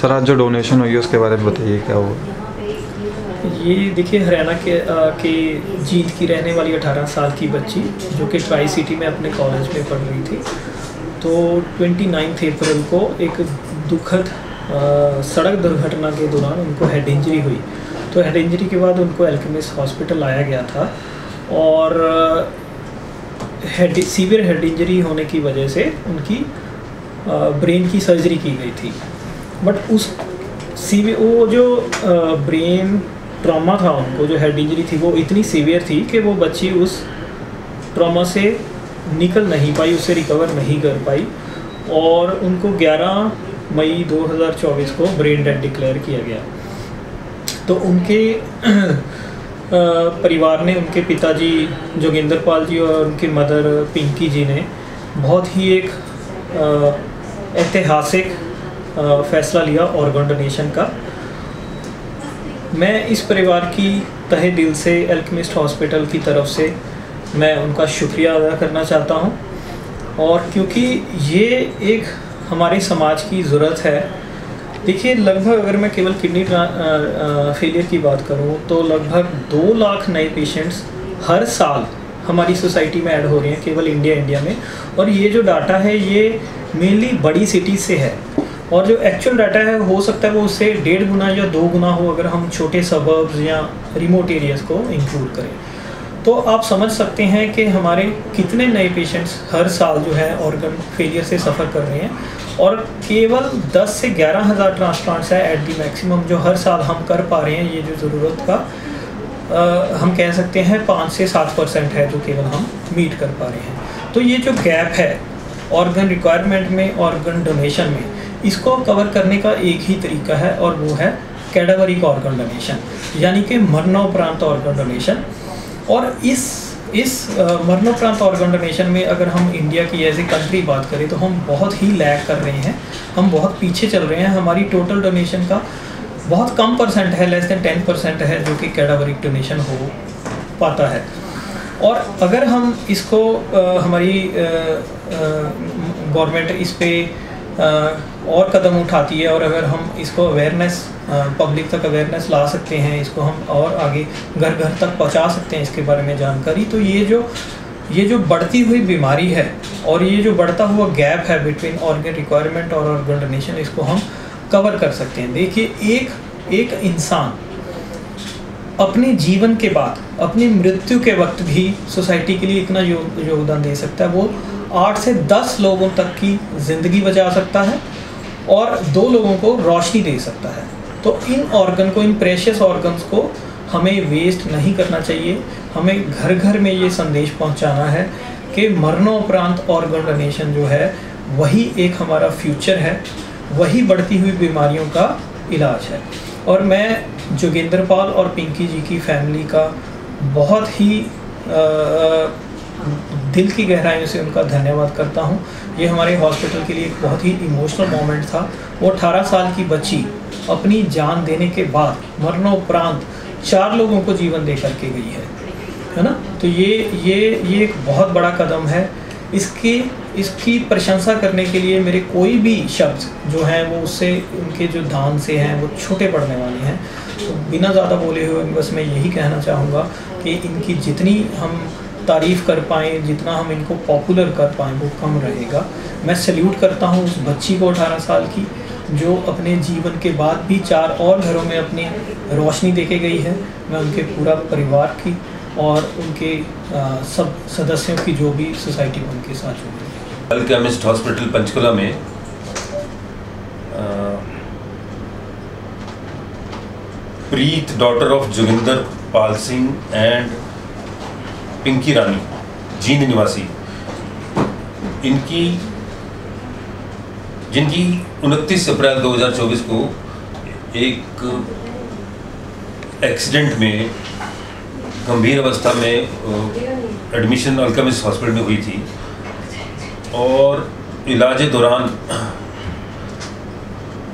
Sir आज जो donation हुई है उसके बारे में बताइए, क्या हुआ? ये देखिए, हरियाणा के जींद की रहने वाली 18 साल की बच्ची जो कि ट्राई सिटी में अपने कॉलेज में पढ़ रही थी, तो 29 अप्रैल को एक दुखद सड़क दुर्घटना के दौरान उनको हेड इंजरी हुई। तो हेड इंजरी के बाद उनको अल्केमिस्ट हॉस्पिटल लाया गया था और सीवियर हेड इंजरी होने की वजह से उनकी ब्रेन की सर्जरी की गई थी। बट वो जो ब्रेन ट्रॉमा था, उनको जो हेड इंजरी थी वो इतनी सीवियर थी कि वो बच्ची उस ट्रॉमा से निकल नहीं पाई, उससे रिकवर नहीं कर पाई और उनको 11 मई 2024 को ब्रेन डेड डिक्लेयर किया गया। तो उनके परिवार ने, उनके पिताजी जोगिंदर पाल जी और उनकी मदर पिंकी जी ने बहुत ही एक ऐतिहासिक फैसला लिया ऑर्गन डोनेशन का। मैं इस परिवार की तहे दिल से अल्केमिस्ट हॉस्पिटल की तरफ से मैं उनका शुक्रिया अदा करना चाहता हूं, और क्योंकि ये एक हमारे समाज की ज़रूरत है। देखिए, लगभग अगर मैं केवल किडनी फेलियर की बात करूं तो लगभग 2 लाख नए पेशेंट्स हर साल हमारी सोसाइटी में ऐड हो रहे हैं, केवल इंडिया में। और ये जो डाटा है ये मेनली बड़ी सिटी से है, और जो एक्चुअल डाटा है हो सकता है वो उससे 1.5 गुना या 2 गुना हो अगर हम छोटे सबर्ब्स या रिमोट एरियाज़ को इंक्लूड करें। तो आप समझ सकते हैं कि हमारे कितने नए पेशेंट्स हर साल जो है ऑर्गन फेलियर से सफ़र कर रहे हैं, और केवल 10 से 11 हज़ार ट्रांसप्लांट्स है एट दी मैक्सिमम जो हर साल हम कर पा रहे हैं। ये जो ज़रूरत का हम कह सकते हैं 5 से 7% है जो केवल हम मीट कर पा रहे हैं। तो ये जो गैप है ऑर्गन रिक्वायरमेंट में, ऑर्गन डोनेशन में, इसको कवर करने का एक ही तरीका है और वो है कैडावरिक ऑर्गन डोनेशन, यानी कि मरणोपरांत ऑर्गन डोनेशन। और इस मरणोपरांत ऑर्गन डोनेशन में अगर हम इंडिया की एज ए कंट्री बात करें तो हम बहुत ही लैग कर रहे हैं, हम बहुत पीछे चल रहे हैं। हमारी टोटल डोनेशन का बहुत कम परसेंट है, लेस देन 10% है जो कि कैडावरिक डोनेशन हो पाता है। और अगर हम इसको हमारी गवर्नमेंट इस पर और कदम उठाती है, और अगर हम इसको अवेयरनेस, पब्लिक तक अवेयरनेस ला सकते हैं, इसको हम और आगे घर घर तक पहुंचा सकते हैं इसके बारे में जानकारी, तो ये जो बढ़ती हुई बीमारी है और ये जो बढ़ता हुआ गैप है बिटवीन ऑर्गन रिक्वायरमेंट और ऑर्गन डोनेशन, इसको हम कवर कर सकते हैं। देखिए, एक इंसान अपने जीवन के बाद, अपनी मृत्यु के वक्त भी सोसाइटी के लिए इतना योगदान दे सकता है। वो 8 से 10 लोगों तक की ज़िंदगी बचा सकता है और 2 लोगों को रोशनी दे सकता है। तो इन ऑर्गन को, इन प्रेशियस ऑर्गन्स को हमें वेस्ट नहीं करना चाहिए। हमें घर घर में ये संदेश पहुंचाना है कि मरणोपरांत ऑर्गन डोनेशन जो है वही एक हमारा फ्यूचर है, वही बढ़ती हुई बीमारियों का इलाज है। और मैं जोगिंदर पाल और पिंकी जी की फैमिली का बहुत ही दिल की गहराइयों से उनका धन्यवाद करता हूं। ये हमारे हॉस्पिटल के लिए एक बहुत ही इमोशनल मोमेंट था। वो 18 साल की बच्ची अपनी जान देने के बाद मरणोपरांत 4 लोगों को जीवन दे करके गई है ना। तो ये एक बहुत बड़ा कदम है। इसकी प्रशंसा करने के लिए मेरे कोई भी शब्द जो हैं वो उससे, उनके जो दान से हैं वो छोटे पड़ने वाले हैं। तो बिना ज़्यादा बोले हुए बस मैं यही कहना चाहूँगा कि इनकी जितनी हम तारीफ़ कर पाएँ, जितना हम इनको पॉपुलर कर पाएँ वो कम रहेगा। मैं सैल्यूट करता हूँ उस बच्ची को 18 साल की, जो अपने जीवन के बाद भी 4 और घरों में अपनी रोशनी देके गई है। मैं उनके पूरा परिवार की और उनके सब सदस्यों की जो भी सोसाइटी में उनके साथ जुड़ी है। अल्केमिस्ट हॉस्पिटल पंचकुला में Preet daughter of Joginder Pal Singh and Pinky Rani, Jind निवासी, जिनकी 29 अप्रैल 2024 को एक एक्सीडेंट में गंभीर अवस्था में एडमिशन अल्केमिस्ट हॉस्पिटल में हुई थी, और इलाज दौरान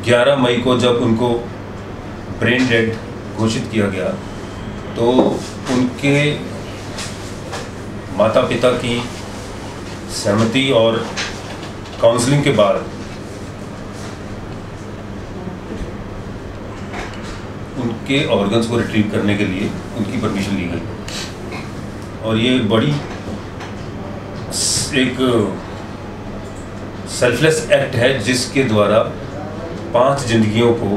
11 मई को जब उनको ब्रेन डेड घोषित किया गया तो उनके माता पिता की सहमति और काउंसलिंग के बाद उनके ऑर्गन्स को रिट्रीव करने के लिए उनकी परमिशन ली गई। और ये बड़ी एक सेल्फलेस एक्ट है जिसके द्वारा 5 जिंदगियों को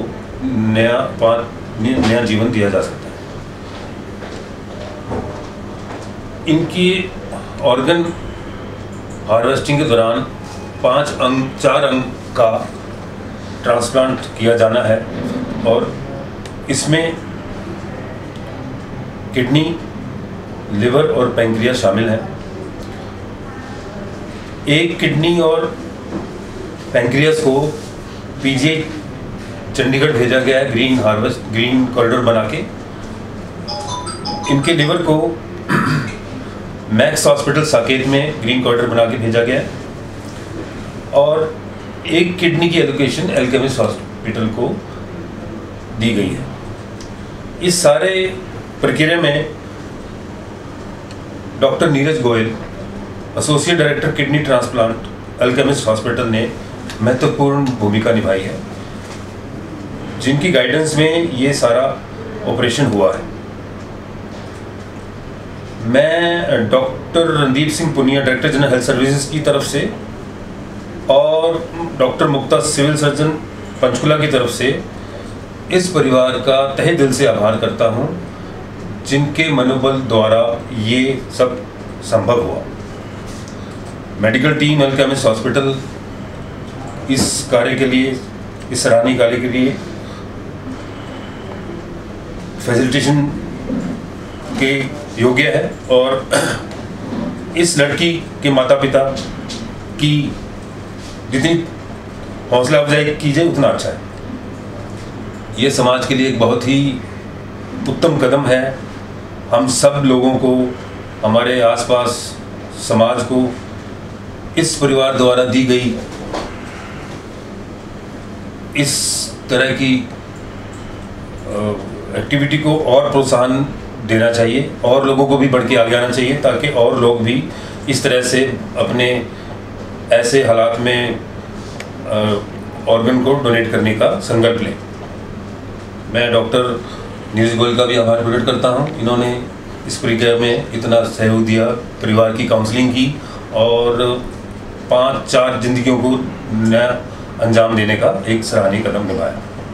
नया जीवन दिया जा सकता है। इनकी ऑर्गन हार्वेस्टिंग के दौरान 4 अंग का ट्रांसप्लांट किया जाना है और इसमें किडनी, लिवर और पैंक्रियास शामिल है। एक किडनी और पैंक्रियास को पीजीआई चंडीगढ़ भेजा गया है ग्रीन कॉरिडोर बना के। इनके लिवर को मैक्स हॉस्पिटल साकेत में ग्रीन कॉरिडोर बना के भेजा गया है और एक किडनी की एलोकेशन अल्केमिस्ट हॉस्पिटल को दी गई है। इस सारे प्रक्रिया में doctor Neeraj Goyal, associate director kidney transplant alchemist hospital ने महत्वपूर्ण भूमिका निभाई है, जिनकी गाइडेंस में ये सारा ऑपरेशन हुआ है। मैं doctor Randeep Singh Punia, director general health services की तरफ से और डॉक्टर मुक्ता, सिविल सर्जन पंचकुला की तरफ से इस परिवार का तहे दिल से आभार करता हूं, जिनके मनोबल द्वारा ये सब संभव हुआ। मेडिकल टीम अल्केमिस्ट हॉस्पिटल इस कार्य के लिए, इस सराहनीय कार्य के लिए फैसिलिटेशन के योग्य है और इस लड़की के माता पिता की जितनी हौसला अफजाई की जाए उतना अच्छा है। ये समाज के लिए एक बहुत ही उत्तम कदम है। हम सब लोगों को, हमारे आसपास समाज को इस परिवार द्वारा दी गई इस तरह की एक्टिविटी को और प्रोत्साहन देना चाहिए और लोगों को भी बढ़ के आगे आना चाहिए, ताकि और लोग भी इस तरह से अपने ऐसे हालात में ऑर्गन को डोनेट करने का संकल्प लें। मैं डॉक्टर नीरज गोयल का भी आभार प्रकट करता हूं। इन्होंने इस प्रक्रिया में इतना सहयोग दिया, परिवार की काउंसलिंग की और 5-4 जिंदगियों को नया अंजाम देने का एक सराहनीय कदम निभाया।